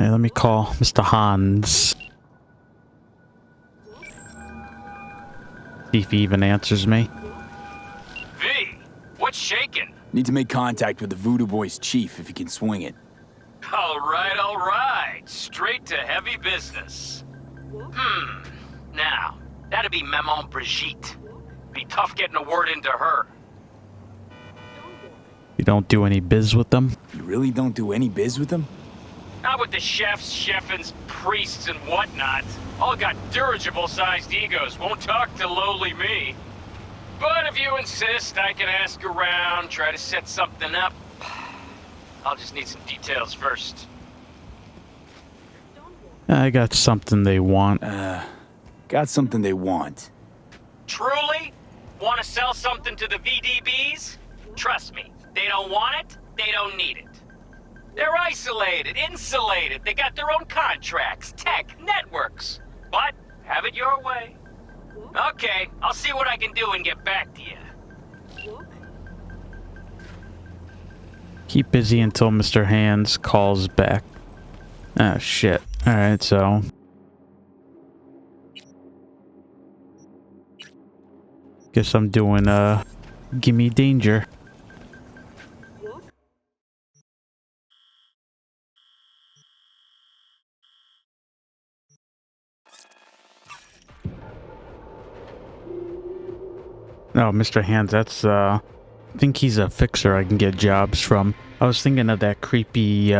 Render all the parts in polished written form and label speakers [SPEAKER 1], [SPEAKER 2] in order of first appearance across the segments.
[SPEAKER 1] Hey, let me call Mr. Hans. See if he even answers me.
[SPEAKER 2] V, what's shaking?
[SPEAKER 3] Need to make contact with the Voodoo Boys chief if you can swing it.
[SPEAKER 2] All right. Straight to heavy business. Now, that'd be Maman Brigitte. Be tough getting a word into her.
[SPEAKER 1] You don't do any biz with them?
[SPEAKER 3] You really don't do any biz with them?
[SPEAKER 2] Not with the chefs, cheffins, priests, and whatnot. All got dirigible-sized egos, won't talk to lowly me. But if you insist, I can ask around, try to set something up. I'll just need some details first.
[SPEAKER 1] I got something they want.
[SPEAKER 3] Got something they want.
[SPEAKER 2] Truly? Want to sell something to the VDBs? Trust me, they don't want it, they don't need it. They're isolated, insulated, they got their own contracts, tech, networks. But, have it your way. Okay, I'll see what I can do and get back to you.
[SPEAKER 1] Keep busy until Mr. Hands calls back. Ah, shit. Alright, so... guess I'm doing, Gimme Danger. No, Mr. Hands, that's, I think he's a fixer I can get jobs from. I was thinking of that creepy,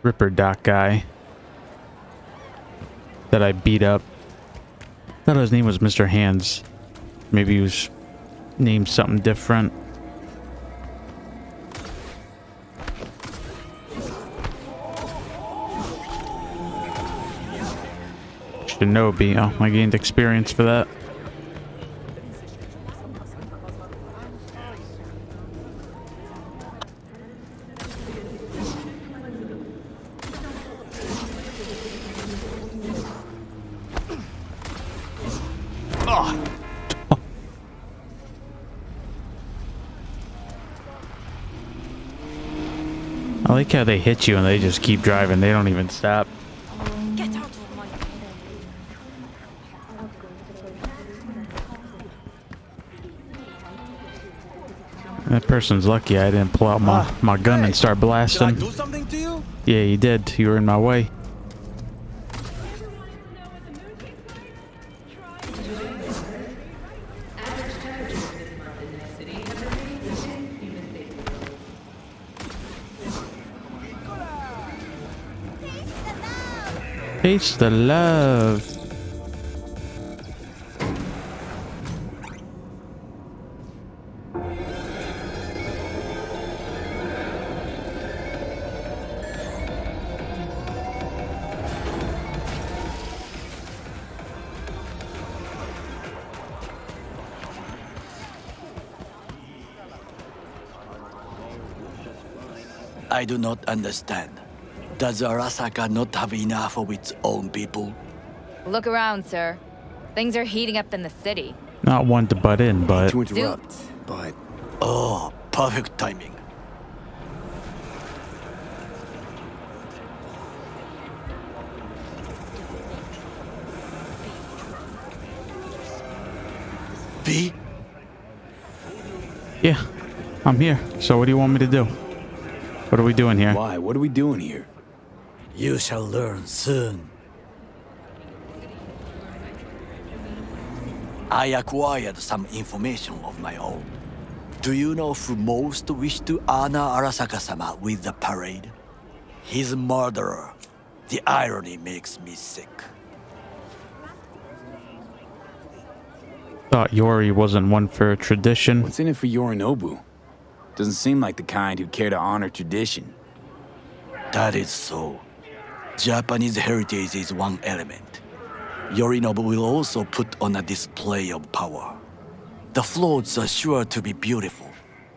[SPEAKER 1] Ripper Doc guy that I beat up. I thought his name was Mr. Hands. Maybe he was named something different. Shinobi. Oh, I gained experience for that. I like how they hit you and they just keep driving. They don't even stop.
[SPEAKER 4] Get out of my way.
[SPEAKER 1] That person's lucky I didn't pull out my gun and start blasting.
[SPEAKER 5] Did I do something to you?
[SPEAKER 1] Yeah, you did. You were in my way. Taste the love.
[SPEAKER 5] I do not understand. Does Arasaka not have enough of its own people?
[SPEAKER 4] Look around, sir. Things are heating up in the city.
[SPEAKER 1] Not one to butt in, but...
[SPEAKER 3] To interrupt, but...
[SPEAKER 5] Oh, perfect timing. V?
[SPEAKER 1] Yeah, I'm here. So what do you want me to do? What are we doing here?
[SPEAKER 3] Why? What are we doing here?
[SPEAKER 5] You shall learn soon. I acquired some information of my own. Do you know who most wished to honor Arasaka-sama with the parade? His murderer. The irony makes me sick.
[SPEAKER 1] Thought Yori wasn't one for tradition.
[SPEAKER 3] What's in it for Yorinobu? Doesn't seem like the kind who'd care to honor tradition.
[SPEAKER 5] That is so. Japanese heritage is one element. Yorinobu will also put on a display of power. The floats are sure to be beautiful,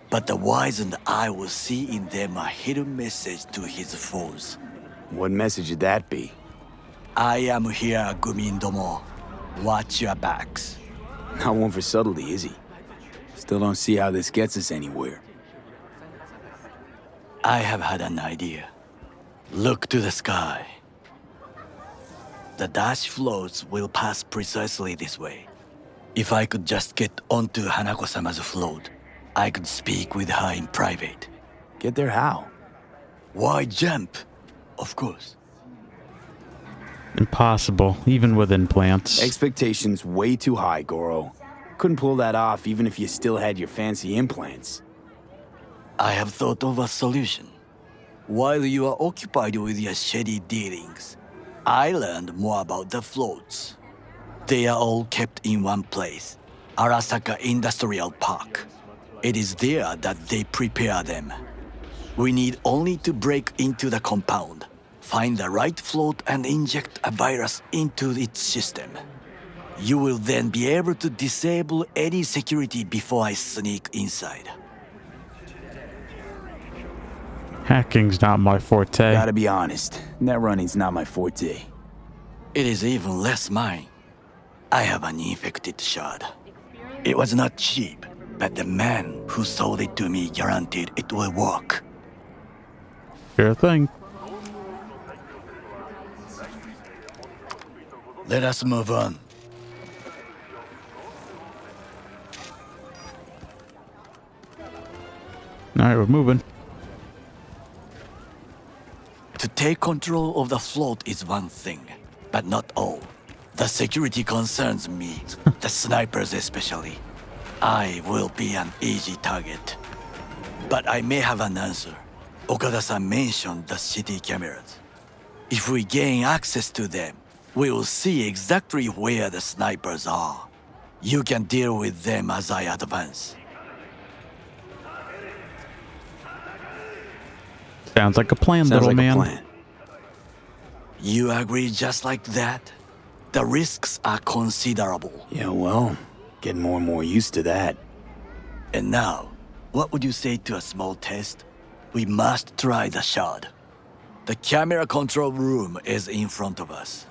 [SPEAKER 5] but the wizened eye will see in them a hidden message to his foes.
[SPEAKER 3] What message would that be?
[SPEAKER 5] I am here, Gumindomo. Watch your backs.
[SPEAKER 3] Not one for subtlety, is he? Still don't see how this gets us anywhere.
[SPEAKER 5] I have had an idea. Look to the sky. The dash floats will pass precisely this way. If I could just get onto Hanako-sama's float, I could speak with her in private.
[SPEAKER 3] Get there how?
[SPEAKER 5] Why jump? Of course.
[SPEAKER 1] Impossible, even with implants.
[SPEAKER 3] Expectations way too high, Goro. Couldn't pull that off even if you still had your fancy implants.
[SPEAKER 5] I have thought of a solution. While you are occupied with your shady dealings, I learned more about the floats. They are all kept in one place, Arasaka Industrial Park. It is there that they prepare them. We need only to break into the compound, find the right float and inject a virus into its system. You will then be able to disable any security before I sneak inside.
[SPEAKER 1] Hacking's not my forte.
[SPEAKER 3] Gotta be honest, net running's not my forte.
[SPEAKER 5] It is even less mine. I have an infected shard. It was not cheap, but the man who sold it to me guaranteed it will work.
[SPEAKER 1] Sure thing.
[SPEAKER 5] Let us move on.
[SPEAKER 1] Alright, we're moving.
[SPEAKER 5] To take control of the float is one thing, but not all. The security concerns me, the snipers especially. I will be an easy target. But I may have an answer. Okada-san mentioned the city cameras. If we gain access to them, we will see exactly where the snipers are. You can deal with them as I advance.
[SPEAKER 1] Sounds like a plan,
[SPEAKER 3] Sounds
[SPEAKER 1] little
[SPEAKER 3] like
[SPEAKER 1] man.
[SPEAKER 3] a plan.
[SPEAKER 5] You agree just like that? The risks are considerable.
[SPEAKER 3] Yeah, well, getting more and more used to that.
[SPEAKER 5] And now, what would you say to a small test? We must try the shard. The camera control room is in front of us.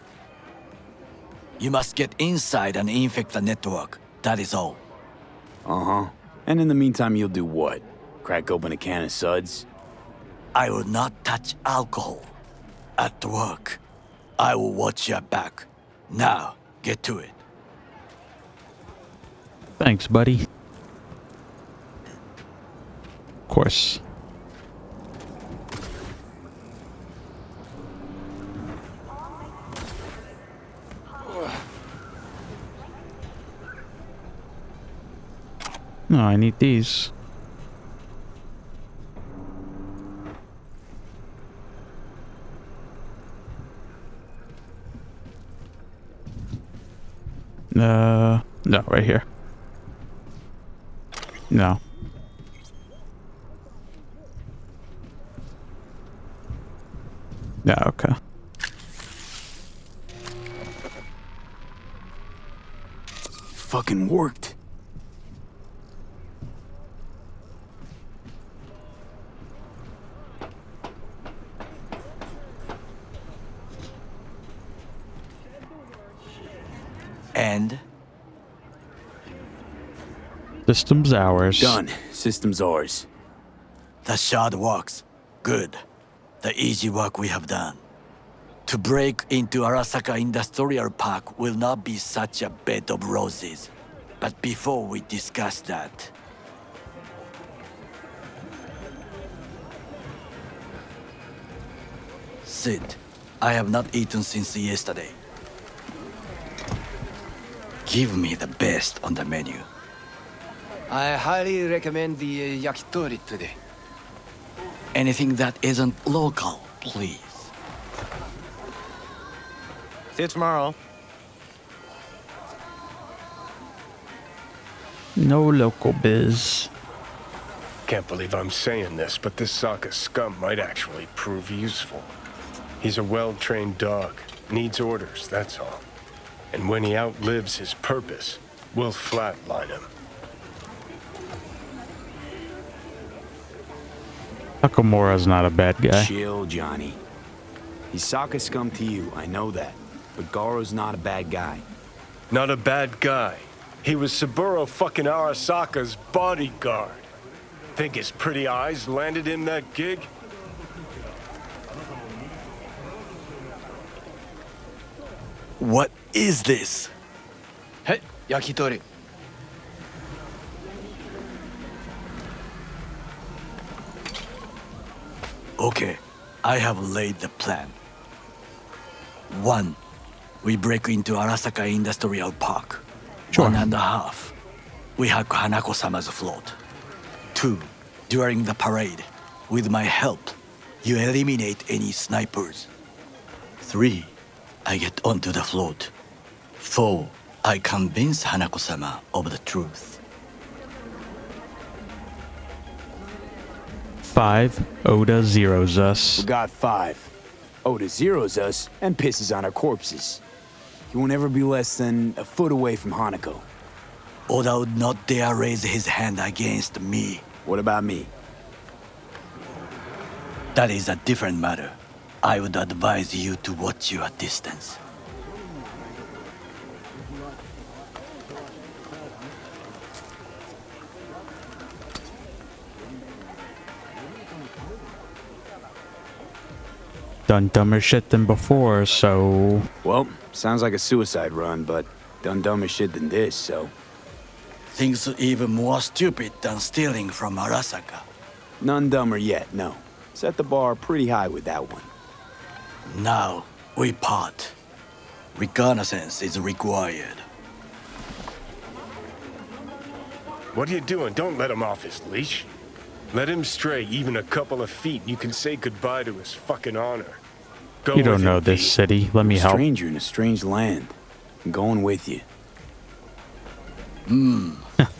[SPEAKER 5] You must get inside and infect the network. That is all.
[SPEAKER 3] Uh-huh. And in the meantime, you'll do what? Crack open a can of suds?
[SPEAKER 5] I will not touch alcohol. At work, I will watch your back. Now, get to it.
[SPEAKER 1] Thanks, buddy. Of course. No, I need these. No, right here. No. Yeah, okay.
[SPEAKER 3] Fucking worked.
[SPEAKER 5] And
[SPEAKER 1] System's ours.
[SPEAKER 3] Done. System's ours.
[SPEAKER 5] the shard works. Good. The easy work we have done. To break into Arasaka Industrial Park will not be such a bed of roses. But before we discuss that, Sid, I have not eaten since yesterday. Give me the best on the menu.
[SPEAKER 6] I highly recommend the yakitori today.
[SPEAKER 5] Anything that isn't local, please.
[SPEAKER 6] See you tomorrow.
[SPEAKER 1] No local biz.
[SPEAKER 7] Can't believe I'm saying this, but this Sokka scum might actually prove useful. He's a well-trained dog. Needs orders, that's all. And when he outlives his purpose, we'll flatline him.
[SPEAKER 1] Takamura's not a bad guy.
[SPEAKER 3] Chill, Johnny. He's Sokka scum to you, I know that. But Goro's not a bad guy.
[SPEAKER 7] Not a bad guy. He was Saburo fucking Arasaka's bodyguard. Think his pretty eyes landed him that gig?
[SPEAKER 5] What is this?
[SPEAKER 6] Hey, yakitori.
[SPEAKER 5] Okay, I have laid the plan. 1. We break into Arasaka Industrial Park.
[SPEAKER 1] Sure.
[SPEAKER 5] 1.5. We hack Hanako-sama's float. 2. During the parade, with my help, you eliminate any snipers. 3. I get onto the float. 4. I convince Hanako-sama of the truth.
[SPEAKER 1] 5. Oda zeros us.
[SPEAKER 3] We got 5. Oda zeroes us and pisses on our corpses. He won't ever be less than a foot away from Hanako.
[SPEAKER 5] Oda would not dare raise his hand against me.
[SPEAKER 3] What about me?
[SPEAKER 5] That is a different matter. I would advise you to watch your distance.
[SPEAKER 1] Done dumber shit than before, so...
[SPEAKER 3] Well, sounds like a suicide run, but done dumber shit than this, so...
[SPEAKER 5] Things even more stupid than stealing from Arasaka.
[SPEAKER 3] None dumber yet, no. Set the bar pretty high with that one.
[SPEAKER 5] Now, we part. Reconnaissance is required.
[SPEAKER 7] What are you doing? Don't let him off his leash. Let him stray even a couple of feet and you can say goodbye to his fucking honor. Go
[SPEAKER 1] You don't
[SPEAKER 7] with
[SPEAKER 1] know
[SPEAKER 7] him,
[SPEAKER 1] this
[SPEAKER 7] V.
[SPEAKER 1] city. Let me help.
[SPEAKER 3] Stranger in a strange land. I'm going with you.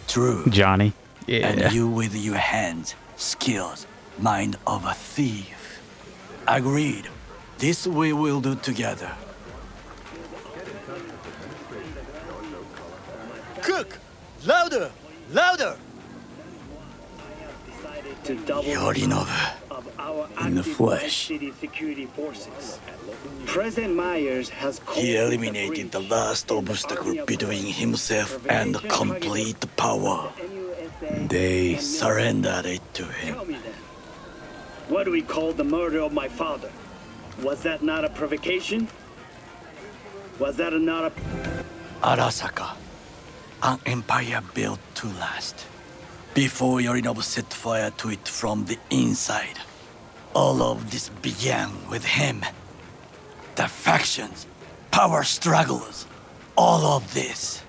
[SPEAKER 5] True.
[SPEAKER 1] Johnny.
[SPEAKER 5] And you with your hands, skills, mind of a thief. Agreed. This we will do together. Cook! Louder! Louder! Yorinobu.
[SPEAKER 3] In the flesh.
[SPEAKER 8] President Myers has
[SPEAKER 5] He eliminated the last obstacle between himself and complete power.
[SPEAKER 3] They...
[SPEAKER 5] Surrendered it to him.
[SPEAKER 8] Tell me then, what do we call the murder of my father? Was that not a provocation? Was that not a...
[SPEAKER 5] Arasaka, an empire built to last. Before Yorinobu set fire to it from the inside, all of this began with him. The factions, power struggles, all of this.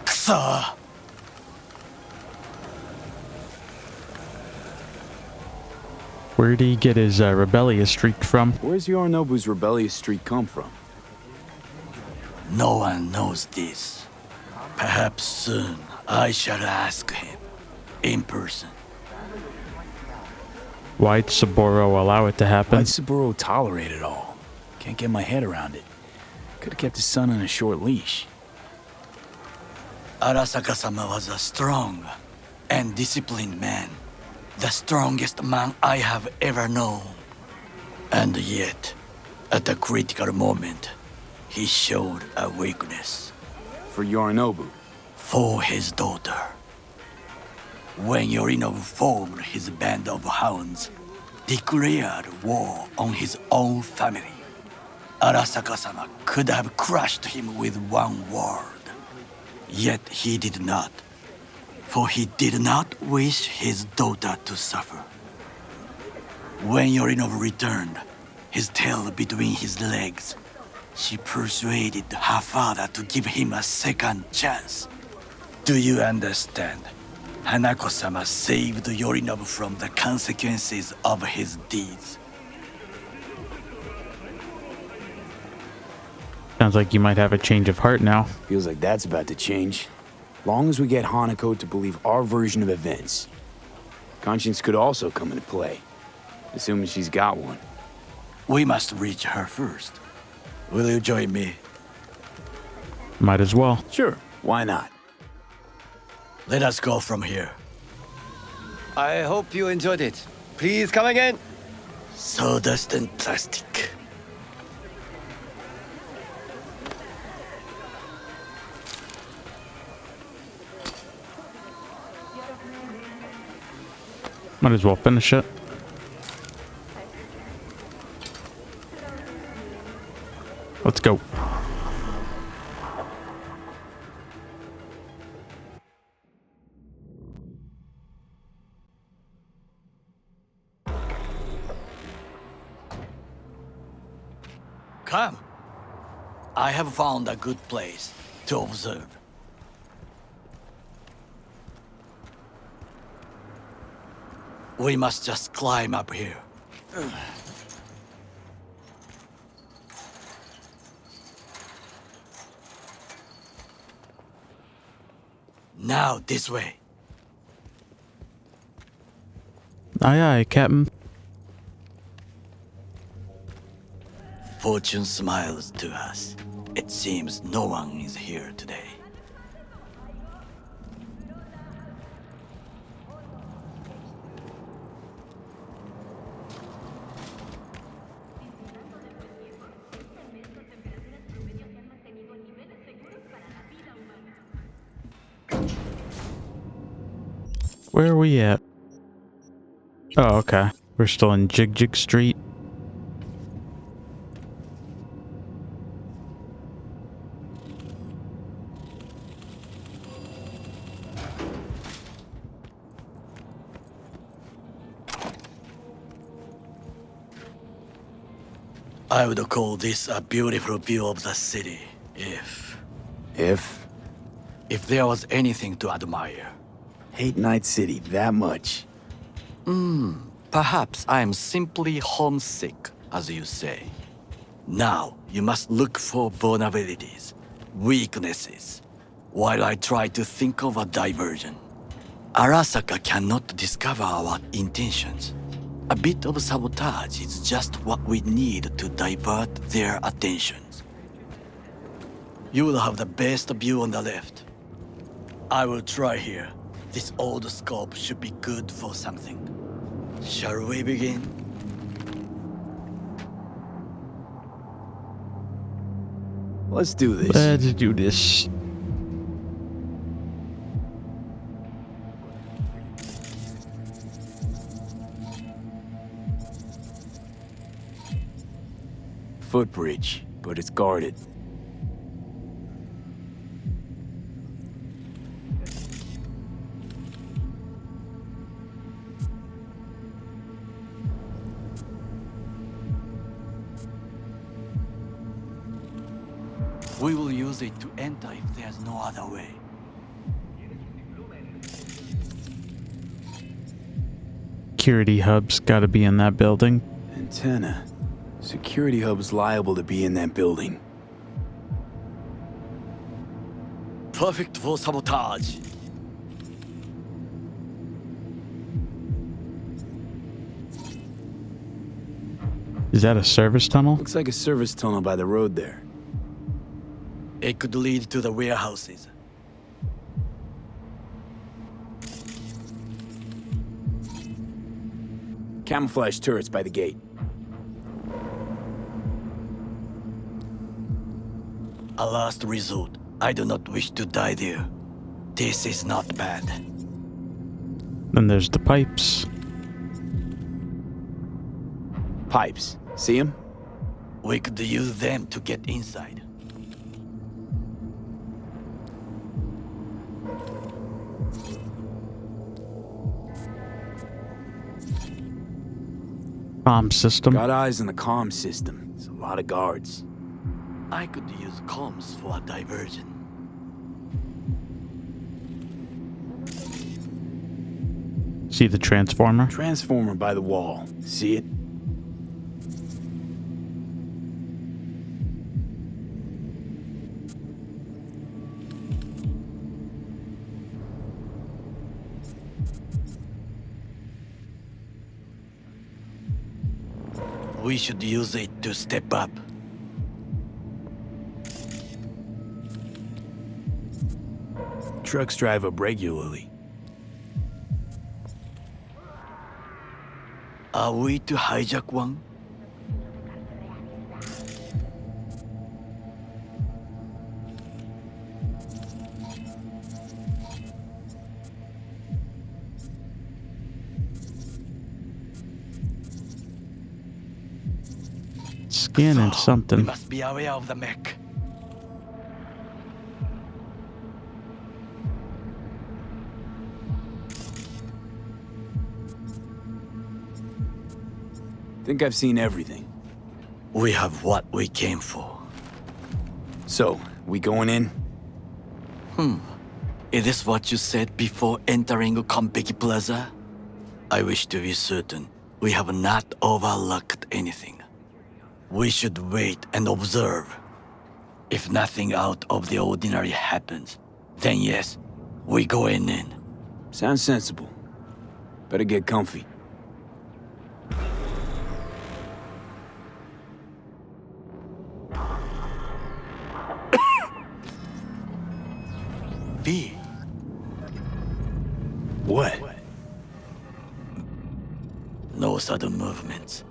[SPEAKER 5] Kusa!
[SPEAKER 1] Where did he get his rebellious streak from?
[SPEAKER 3] Where's Yorinobu's rebellious streak come from?
[SPEAKER 5] No one knows this. Perhaps soon I shall ask him in person.
[SPEAKER 1] Why'd Saburo allow it to happen?
[SPEAKER 3] Why'd Saburo tolerate it all? Can't get my head around it. Could have kept his son on a short leash.
[SPEAKER 5] Arasaka-sama was a strong and disciplined man. The strongest man I have ever known. And yet, at the critical moment, he showed a weakness.
[SPEAKER 3] For Yorinobu.
[SPEAKER 5] For his daughter. When Yorinobu formed his band of hounds, declared war on his own family, Arasaka-sama could have crushed him with one word. Yet he did not. For he did not wish his daughter to suffer. When Yorinobu returned, his tail between his legs, she persuaded her father to give him a second chance. Do you understand? Hanako-sama saved Yorinobu from the consequences of his deeds.
[SPEAKER 1] Sounds like you might have a change of heart now.
[SPEAKER 3] Feels like that's about to change. Long as we get Hanako to believe our version of events. Conscience could also come into play. Assuming she's got one.
[SPEAKER 5] We must reach her first. Will you join me?
[SPEAKER 1] Might as well.
[SPEAKER 3] Sure, why not?
[SPEAKER 5] Let us go from here.
[SPEAKER 6] I hope you enjoyed it. Please come again.
[SPEAKER 5] Sawdust and plastic.
[SPEAKER 1] Might as well finish it. Let's go.
[SPEAKER 5] Come. I have found a good place to observe. We must just climb up here. Now this way.
[SPEAKER 1] Aye, aye, Captain.
[SPEAKER 5] Fortune smiles to us. It seems no one is here today.
[SPEAKER 1] Where are we at? Oh, okay. We're still in Jig Jig Street.
[SPEAKER 5] I would call this a beautiful view of the city, if there was anything to admire.
[SPEAKER 3] Hate Night City that much.
[SPEAKER 5] Perhaps I am simply homesick, as you say. Now, you must look for vulnerabilities, weaknesses, while I try to think of a diversion. Arasaka cannot discover our intentions. A bit of sabotage is just what we need to divert their attentions. You will have the best view on the left. I will try here. This old scope should be good for something. Shall we begin?
[SPEAKER 3] Let's do this.
[SPEAKER 1] Let's do this.
[SPEAKER 3] Footbridge, but it's guarded.
[SPEAKER 5] We will use it to enter if there's no other way.
[SPEAKER 1] Security hub's gotta be in that building.
[SPEAKER 3] Antenna. Security hub's liable to be in that building.
[SPEAKER 5] Perfect for sabotage.
[SPEAKER 1] Is that a service tunnel?
[SPEAKER 3] Looks like a service tunnel by the road there.
[SPEAKER 5] It could lead to the warehouses.
[SPEAKER 3] Camouflage turrets by the gate.
[SPEAKER 5] A last resort. I do not wish to die there. This is not bad.
[SPEAKER 1] Then there's the pipes.
[SPEAKER 3] Pipes. See them?
[SPEAKER 5] We could use them to get inside.
[SPEAKER 1] Comm system.
[SPEAKER 3] Got eyes on the comm system. It's a lot of guards.
[SPEAKER 5] I could use comms for a diversion.
[SPEAKER 1] See the transformer?
[SPEAKER 3] Transformer by the wall. See it?
[SPEAKER 5] We should use it to step up.
[SPEAKER 3] Trucks drive up regularly.
[SPEAKER 5] Are we to hijack one?
[SPEAKER 1] Scanning
[SPEAKER 5] We
[SPEAKER 1] something.
[SPEAKER 5] must be aware of the mech.
[SPEAKER 3] Think I've seen everything.
[SPEAKER 5] We have what we came for.
[SPEAKER 3] So, we going in?
[SPEAKER 5] Is this what you said before entering Konpeki Plaza? I wish to be certain we have not overlooked anything. We should wait and observe. If nothing out of the ordinary happens, then yes, we go in.
[SPEAKER 3] Sounds sensible. Better get comfy.
[SPEAKER 5] B.
[SPEAKER 3] What?
[SPEAKER 5] No sudden movements.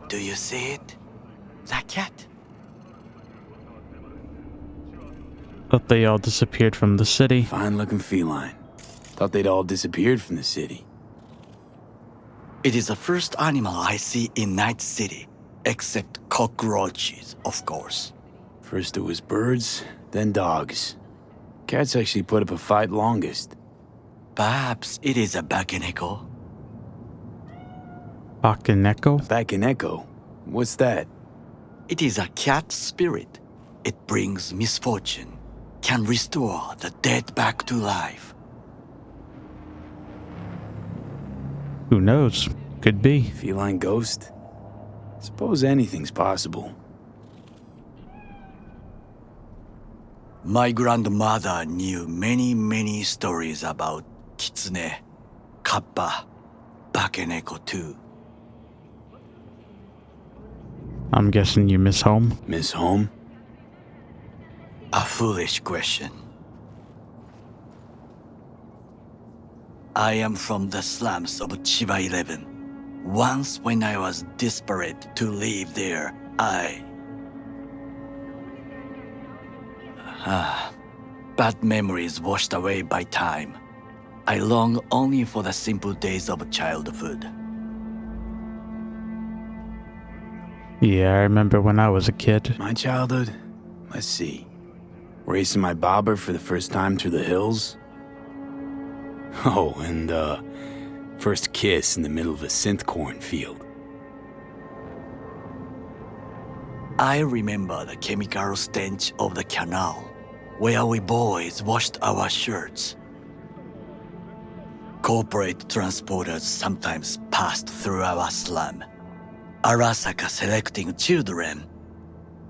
[SPEAKER 5] Do you see it? That cat?
[SPEAKER 1] Thought they all disappeared from the city.
[SPEAKER 3] Fine-looking feline. Thought they'd all disappeared from the city.
[SPEAKER 5] It is the first animal I see in Night City, except cockroaches, of course.
[SPEAKER 3] First it was birds, then dogs. Cats actually put up a fight longest.
[SPEAKER 5] Perhaps it is a bakeneko.
[SPEAKER 1] Bakeneko?
[SPEAKER 3] Back in Echo. What's that?
[SPEAKER 5] It is a cat spirit. It brings misfortune, can restore the dead back to life.
[SPEAKER 1] Who knows? Could be.
[SPEAKER 3] Feline ghost? Suppose anything's possible.
[SPEAKER 5] My grandmother knew many stories about kitsune, kappa, bakeneko too.
[SPEAKER 1] I'm guessing you miss home.
[SPEAKER 3] Miss Home?
[SPEAKER 5] A foolish question. I am from the slums of Chiba 11. Once when I was desperate to live there, bad memories washed away by time. I long only for the simple days of childhood.
[SPEAKER 1] Yeah, I remember when I was a kid.
[SPEAKER 3] My childhood? Let's see. Racing my bobber for the first time through the hills? Oh, and, first kiss in the middle of a synth cornfield.
[SPEAKER 5] I remember the chemical stench of the canal, where we boys washed our shirts. Corporate transporters sometimes passed through our slum, Arasaka selecting children,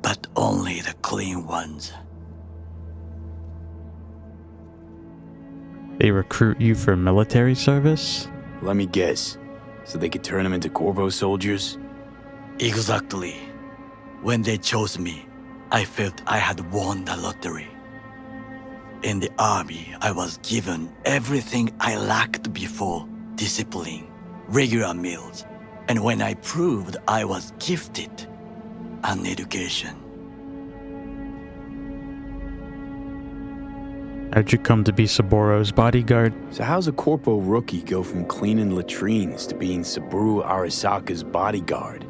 [SPEAKER 5] but only the clean ones.
[SPEAKER 1] They recruit you for military service?
[SPEAKER 3] Let me guess. So they could turn them into Corvo soldiers?
[SPEAKER 5] Exactly. When they chose me, I felt I had won the lottery. In the army, I was given everything I lacked before: discipline, regular meals, and when I proved I was gifted, an education.
[SPEAKER 1] How'd you come to be Saboro's bodyguard?
[SPEAKER 3] So how's a Corpo rookie go from cleaning latrines to being Saburo Arasaka's bodyguard?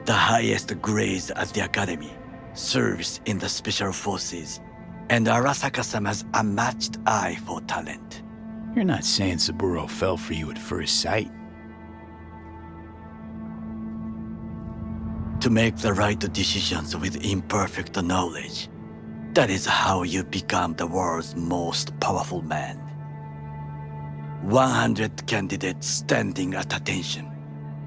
[SPEAKER 5] The highest grades at the academy, service in the special forces, and Arasaka-sama's unmatched eye for talent.
[SPEAKER 3] You're not saying Saburo fell for you at first sight.
[SPEAKER 5] To make the right decisions with imperfect knowledge, that is how you become the world's most powerful man. 100 candidates standing at attention,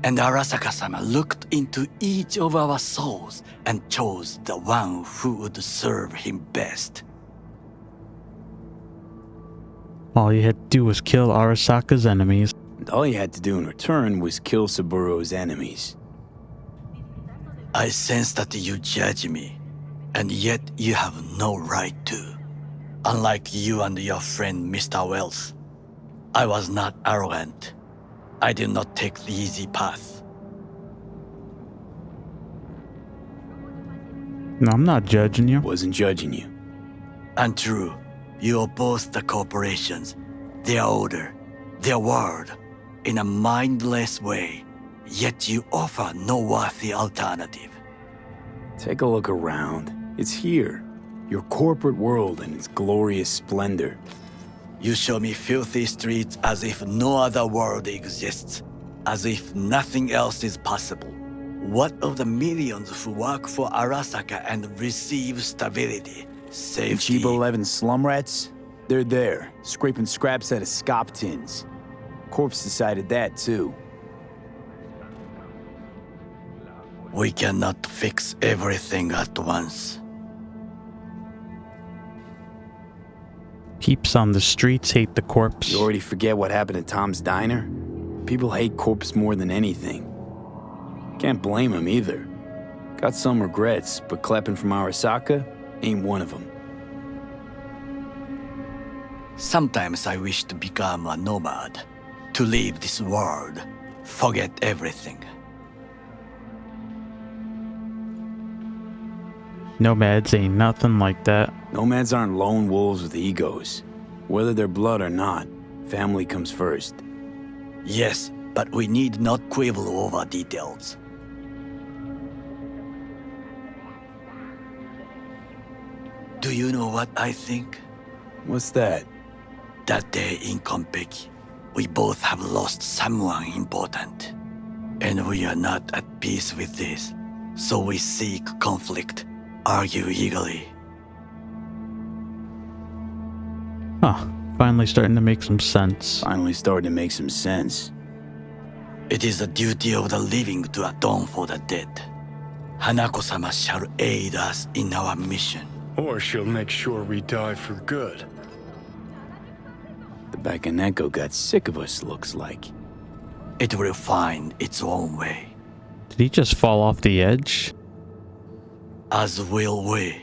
[SPEAKER 5] and Arasaka-sama looked into each of our souls and chose the one who would serve him best.
[SPEAKER 1] All you had to do was kill Arasaka's enemies.
[SPEAKER 3] And all you had to do in return was kill Saburo's enemies.
[SPEAKER 5] I sense that you judge me, and yet you have no right to. Unlike you and your friend Mr. Wells, I was not arrogant. I did not take the easy path.
[SPEAKER 1] No, I'm not judging you.
[SPEAKER 3] Wasn't judging you.
[SPEAKER 5] Untrue, you oppose the corporations, their order, their word, in a mindless way, yet you offer no worthy alternative.
[SPEAKER 3] Take a look around. It's here. Your corporate world in its glorious splendor.
[SPEAKER 5] You show me filthy streets as if no other world exists, as if nothing else is possible. What of the millions who work for Arasaka and receive stability,
[SPEAKER 3] And
[SPEAKER 5] safety?
[SPEAKER 3] Chiba 11 slum rats? They're there, scraping scraps out of scop tins. Corpse decided that, too.
[SPEAKER 5] We cannot fix everything at once.
[SPEAKER 1] Peeps on the streets hate the corpse.
[SPEAKER 3] You already forget what happened at Tom's Diner? People hate Corpse more than anything. Can't blame him either. Got some regrets, but clapping from Arasaka ain't one of them.
[SPEAKER 5] Sometimes I wish to become a nomad, to leave this world, forget everything.
[SPEAKER 1] Nomads ain't nothing like that.
[SPEAKER 3] Nomads aren't lone wolves with egos. Whether they're blood or not, family comes first.
[SPEAKER 5] Yes, but we need not quibble over details. Do you know what I think?
[SPEAKER 3] What's that?
[SPEAKER 5] That day in Konpeki, we both have lost someone important. And we are not at peace with this, so we seek conflict, argue eagerly.
[SPEAKER 1] Huh. Finally starting to make some sense.
[SPEAKER 3] Finally starting to make some sense.
[SPEAKER 5] It is the duty of the living to atone for the dead. Hanako-sama shall aid us in our mission.
[SPEAKER 7] Or she'll make sure we die for good.
[SPEAKER 3] The Bakaneko got sick of us, looks like.
[SPEAKER 5] It will find its own way,
[SPEAKER 1] Did he just fall off the edge?
[SPEAKER 5] as will we.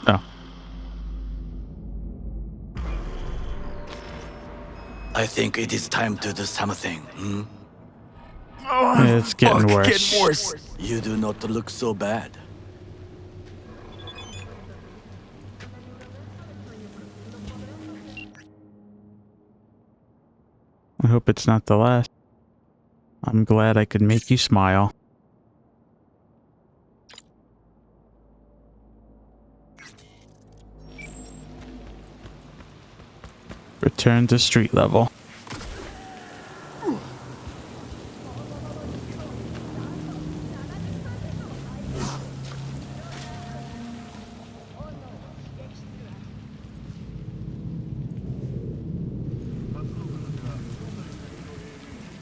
[SPEAKER 1] Oh.
[SPEAKER 5] I think it is time to do something.
[SPEAKER 1] It's getting worse.
[SPEAKER 5] You do not look so bad.
[SPEAKER 1] I hope it's not the last. I'm glad I could make you smile. Return to street level.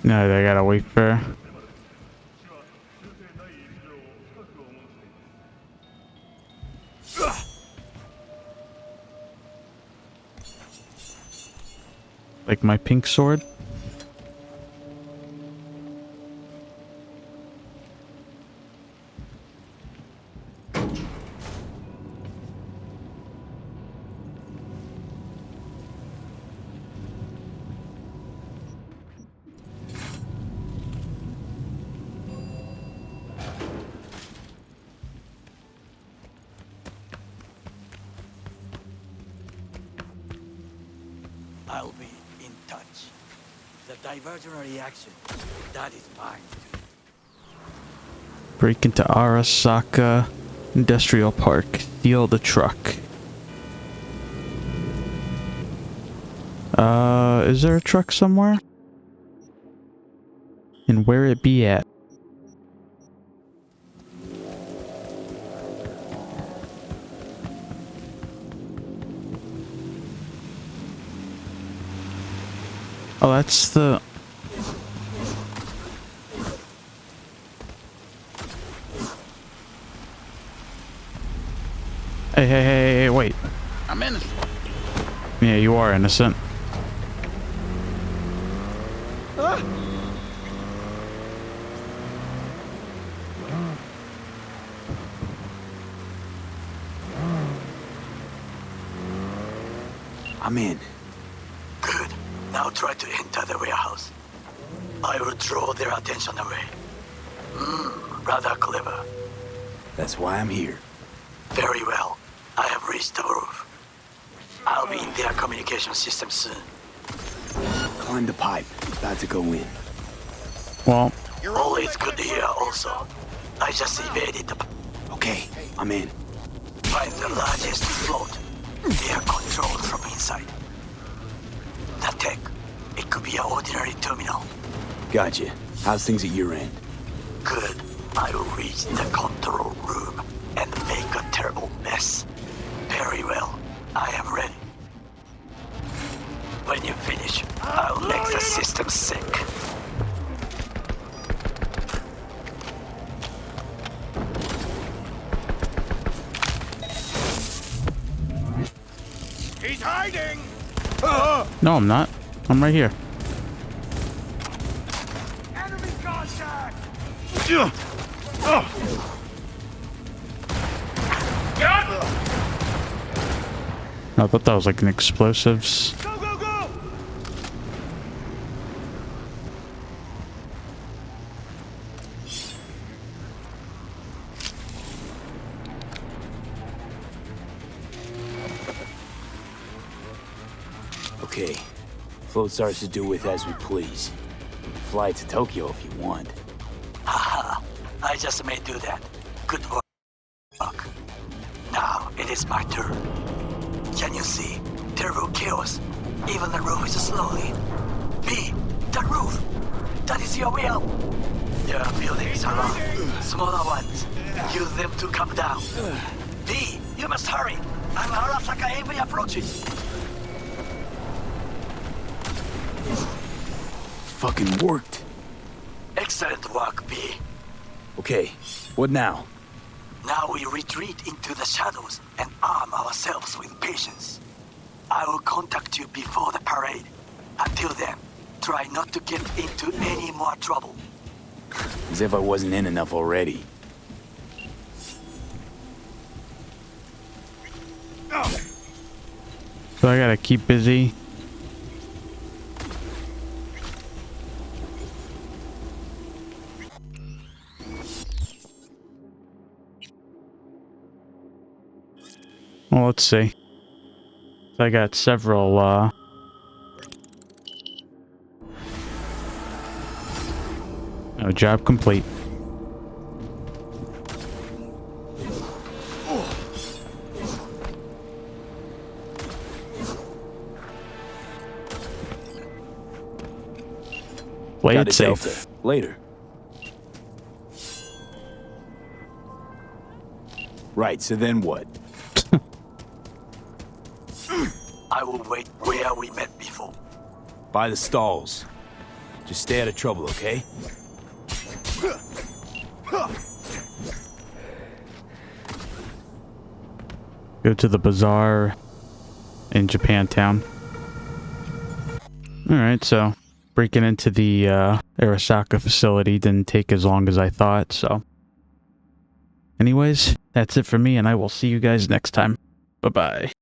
[SPEAKER 1] No, they gotta wait for... Like my pink sword?
[SPEAKER 5] I'll be in touch. The divergent reaction, that is mine.
[SPEAKER 1] Break into Arasaka Industrial Park. Steal the truck. Is there a truck somewhere? And where it be at? Oh, that's the... Hey, wait.
[SPEAKER 3] I'm innocent.
[SPEAKER 1] Yeah, you are innocent.
[SPEAKER 3] I'm in.
[SPEAKER 5] Good. Now try to enter the warehouse. I will draw their attention away. Rather clever.
[SPEAKER 3] That's why I'm here.
[SPEAKER 5] Very well. I have reached the roof. I'll be in their communication system soon.
[SPEAKER 3] Climb the pipe. About to go in.
[SPEAKER 1] Well,
[SPEAKER 5] Always good to hear also. I just evaded the...
[SPEAKER 3] Okay, I'm in.
[SPEAKER 5] Find the largest float. They are controlled from inside. The tech, It could be an ordinary terminal.
[SPEAKER 3] Gotcha. How's things at your end?
[SPEAKER 5] Good. I will reach the control room and make a terrible mess. Very well. I am ready. When you finish, I'll make the system sick.
[SPEAKER 7] He's hiding!
[SPEAKER 1] No, I'm not. I'm right here.
[SPEAKER 7] Enemy contact!
[SPEAKER 1] I thought that was like an explosives.
[SPEAKER 7] Go, go, go!
[SPEAKER 3] Okay. Float starts to do with as we please. Fly to Tokyo if you want.
[SPEAKER 5] Haha, I just may do that. Good work. Now it is my turn. Can you see? Terrible chaos. Even the roof is slowly. B, the roof. That is your way out. There are buildings around. Smaller ones. Use them to come down. B, you must hurry. I'm Arasaka Avery approaches.
[SPEAKER 3] Fucking worked.
[SPEAKER 5] Excellent work, B.
[SPEAKER 3] Okay, what now?
[SPEAKER 5] Now we retreat into the shadows and arm ourselves with patience. I will contact you before the parade. Until then, try not to get into any more trouble.
[SPEAKER 3] As if I wasn't in enough already.
[SPEAKER 1] So I gotta keep busy. Well, let's see. So I got several, oh, job complete. Play
[SPEAKER 3] Got
[SPEAKER 1] it
[SPEAKER 3] a
[SPEAKER 1] safe.
[SPEAKER 3] Delta. Later. Right, so then what?
[SPEAKER 5] I will wait where we met before.
[SPEAKER 3] By the stalls. Just stay out of trouble, okay?
[SPEAKER 1] Go to the bazaar in Japantown. Alright, so breaking into the Arasaka facility didn't take as long as I thought, so. Anyways, that's it for me, and I will see you guys next time. Bye-bye.